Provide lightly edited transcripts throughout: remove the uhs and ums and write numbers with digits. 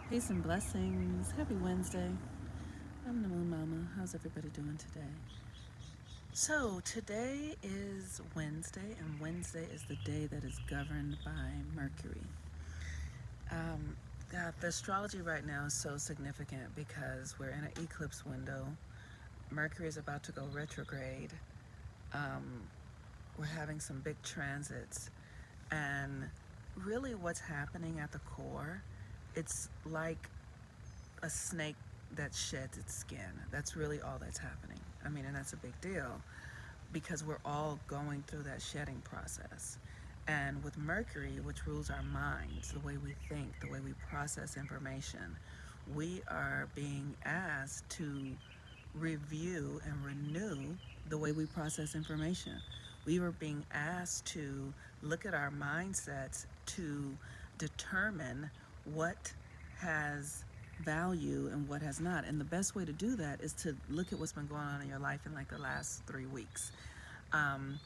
Peace and blessings. Happy Wednesday. I'm the Moon Mama. How's everybody doing today? So, today is Wednesday, and Wednesday is the day that is governed by Mercury. Um, the astrology right now is so significant because we're in an eclipse window. Mercury is about to go retrograde. Um, we're having some big transits, and really what's happening at the core, it's like a snake that sheds its skin. That's really all that's happening. I mean, and that's a big deal because we're all going through that shedding process. And with Mercury, which rules our minds, the way we think, the way we process information, we are being asked to review and renew the way we process information. We were being asked to look at our mindsets to determine what has value and what has not. And the best way to do that is to look at what's been going on in your life in like the last 3 weeks. Um,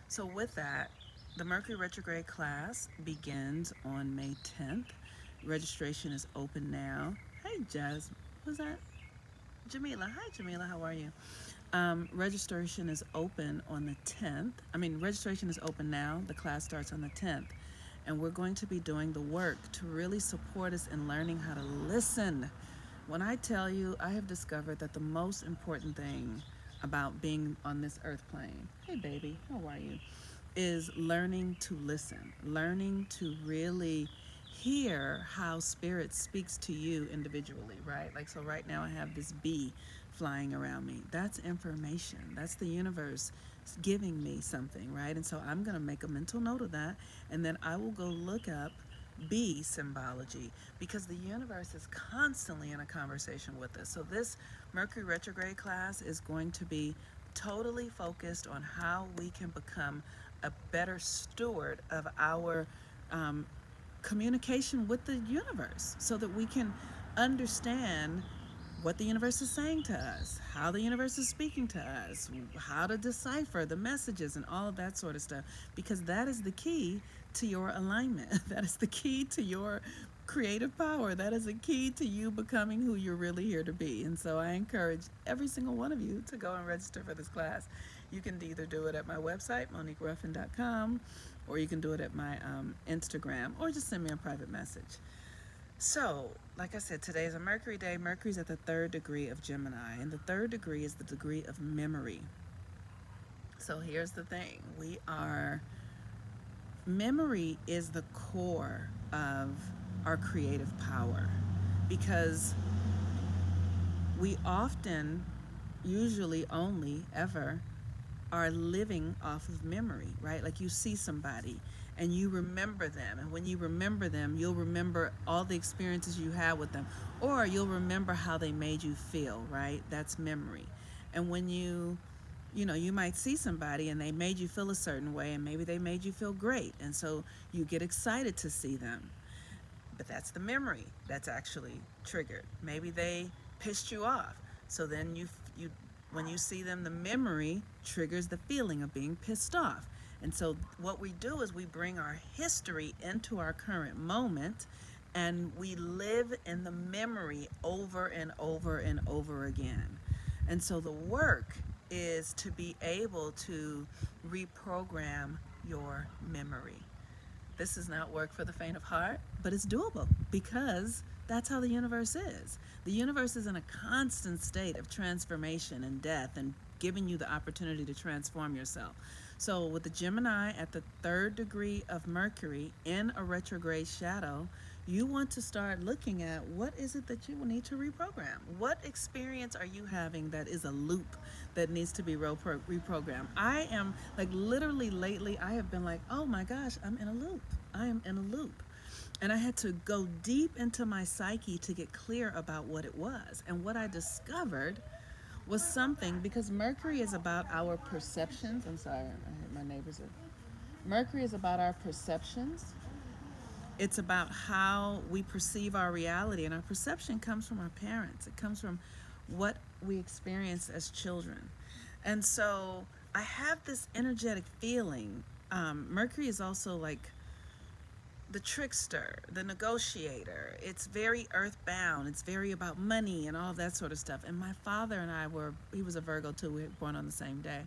so, with that, the Mercury Retrograde class begins on May 10th. Registration is open now. Hey, Jazz. Who's that? Jamila. Hi, Jamila. How are you? Registration is open on the 10th. Registration is open now. The class starts on the 10th. And we're going to be doing the work to really support us in learning how to listen. When I tell you, I have discovered that the most important thing about being on this earth plane, hey baby, how are you? Is learning to listen, learning to really hear how spirit speaks to you individually, right? Like, so right now I have this bee flying around me. That's information. That's the universe giving me something, right? And so I'm going to make a mental note of that, and then I will go look up bee symbology because the universe is constantly in a conversation with us. So this Mercury retrograde class is going to be totally focused on how we can become a better steward of our um, communication with the universe so that we can understand what the universe is saying to us, how the universe is speaking to us, how to decipher the messages and all of that sort of stuff, because that is the key to your alignment. That is the key to your creative power. That is the key to you becoming who you're really here to be. And so I encourage every single one of you to go and register for this class. You can either do it at my website, MoniqueRuffin.com, or you can do it at my Instagram, or just send me a private message. So, like I said, today is a Mercury day. Mercury's at the third degree of Gemini, and the third degree is the degree of memory. So, here's the thing memory is the core of our creative power because we often, usually only ever, are living off of memory, right? Like you see somebody and you remember them. And when you remember them, you'll remember all the experiences you had with them, or you'll remember how they made you feel, right? That's memory. And when you might see somebody and they made you feel a certain way, and maybe they made you feel great. And so you get excited to see them. But that's the memory that's actually triggered. Maybe they pissed you off. So then you when you see them, the memory triggers the feeling of being pissed off. And so what we do is we bring our history into our current moment, and we live in the memory over and over and over again. And so the work is to be able to reprogram your memory. This is not work for the faint of heart, but it's doable because that's how the universe is. The universe is in a constant state of transformation and death and giving you the opportunity to transform yourself. So, with the Gemini at the third degree of Mercury in a retrograde shadow, you want to start looking at what is it that you will need to reprogram. What experience are you having that is a loop that needs to be reprogrammed? I am like literally lately, I have been like, oh my gosh, I'm in a loop. I am in a loop. And I had to go deep into my psyche to get clear about what it was. And what I discovered was something because Mercury is about our perceptions. I'm sorry, my neighbors are. Mercury is about our perceptions. It's about how we perceive our reality, and our perception comes from our parents. It comes from what we experience as children. And so I have this energetic feeling. Mercury is also like the trickster, the negotiator. It's very earthbound. It's very about money and all that sort of stuff. And my father and I were, he was a Virgo too. We were born on the same day.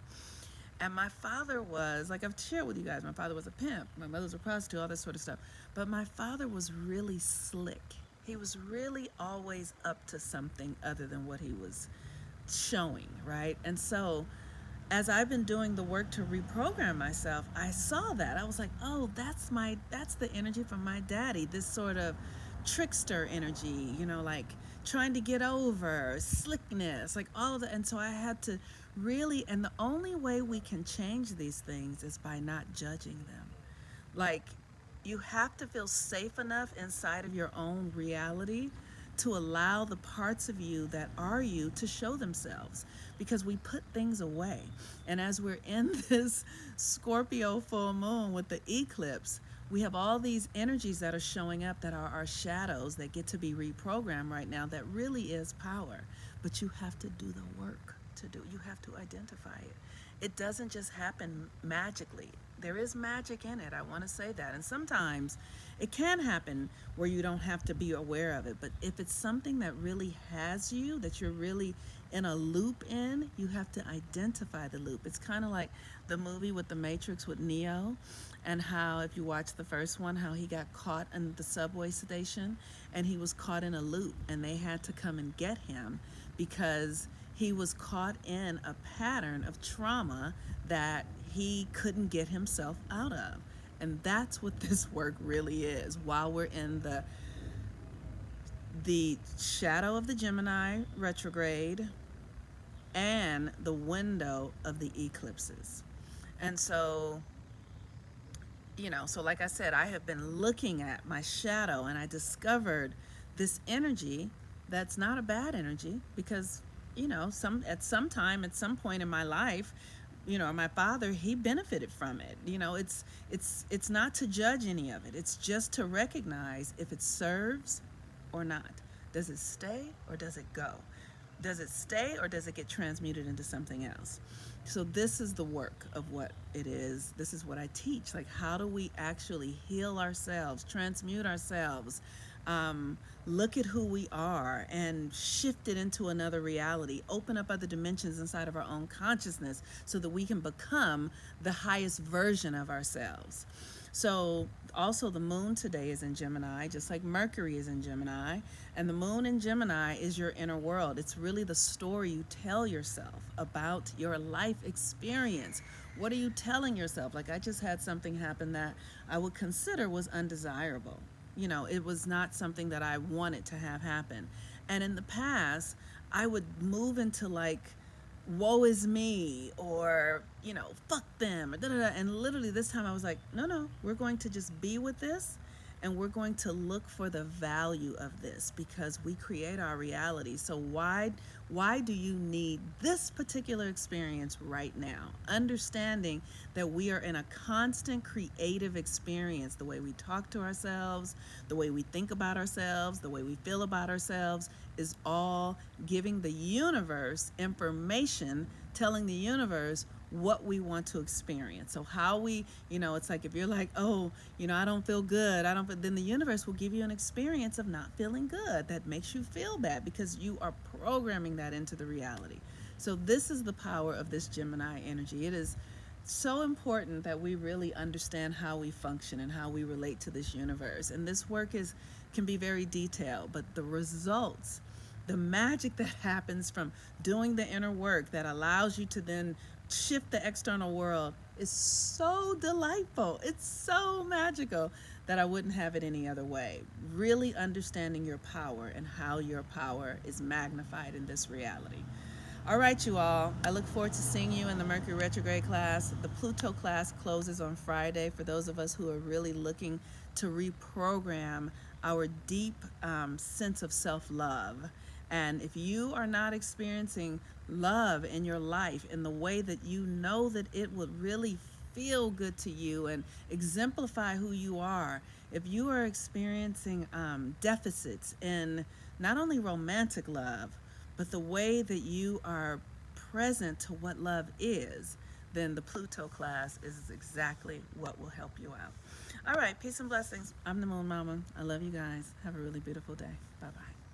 And my father was, like I've shared with you guys, my father was a pimp. My mother was a prostitute, all that sort of stuff. But my father was really slick. He was really always up to something other than what he was showing, right? And so as I've been doing the work to reprogram myself, I saw that. I was like, oh, that's the energy from my daddy, this sort of trickster energy, like trying to get over, slickness, like all of that. And so I had to really, and the only way we can change these things is by not judging them. Like, you have to feel safe enough inside of your own reality to allow the parts of you that are you to show themselves, because we put things away. And as we're in this Scorpio full moon with the eclipse, we have all these energies that are showing up that are our shadows that get to be reprogrammed right now. That really is power, but you have to do the work to do. You have to identify it. It doesn't just happen magically. There is magic in it. I want to say that. And sometimes it can happen where you don't have to be aware of it. But if it's something that really has you, that you're really in a loop in, you have to identify the loop. It's kind of like the movie with the Matrix with Neo, and how, if you watch the first one, how he got caught in the subway station and he was caught in a loop and they had to come and get him because he was caught in a pattern of trauma that he couldn't get himself out of. And that's what this work really is. While we're in the shadow of the Gemini retrograde and the window of the eclipses. And so, so like I said, I have been looking at my shadow and I discovered this energy that's not a bad energy, because at some point in my life, my father, he benefited from it. It's not to judge any of it. It's just to recognize if it serves or not. Does it stay or does it go? Does it stay or does it get transmuted into something else? So this is the work of what it is. This is what I teach. Like, how do we actually heal ourselves, transmute ourselves, look at who we are and shift it into another reality, open up other dimensions inside of our own consciousness so that we can become the highest version of ourselves. So also the moon today is in Gemini, just like Mercury is in Gemini. And the moon in Gemini is your inner world. It's really the story you tell yourself about your life experience. What are you telling yourself? Like, I just had something happen that I would consider was undesirable. It was not something that I wanted to have happen. And in the past, I would move into like, woe is me, or, fuck them, or da da da. And literally this time I was like, no, we're going to just be with this and we're going to look for the value of this, because we create our reality. So why do you need this particular experience right now? Understanding that we are in a constant creative experience. The way we talk to ourselves, the way we think about ourselves, the way we feel about ourselves is all giving the universe information, telling the universe what we want to experience. So how we, it's like if you're like, oh, I don't feel good, then the universe will give you an experience of not feeling good that makes you feel bad, because you are programming that into the reality. So this is the power of this Gemini energy. It is so important that we really understand how we function and how we relate to this universe. And this work can be very detailed, but the results, the magic that happens from doing the inner work that allows you to then shift the external world is so delightful. It's so magical that I wouldn't have it any other way. Really understanding your power and how your power is magnified in this reality. All right, you all. I look forward to seeing you in the Mercury Retrograde class. The Pluto class closes on Friday for those of us who are really looking to reprogram our deep sense of self-love. And if you are not experiencing love in your life in the way that you know that it would really feel good to you and exemplify who you are, if you are experiencing deficits in not only romantic love, but the way that you are present to what love is, then the Pluto class is exactly what will help you out. All right, peace and blessings. I'm the Moon Mama. I love you guys. Have a really beautiful day. Bye bye.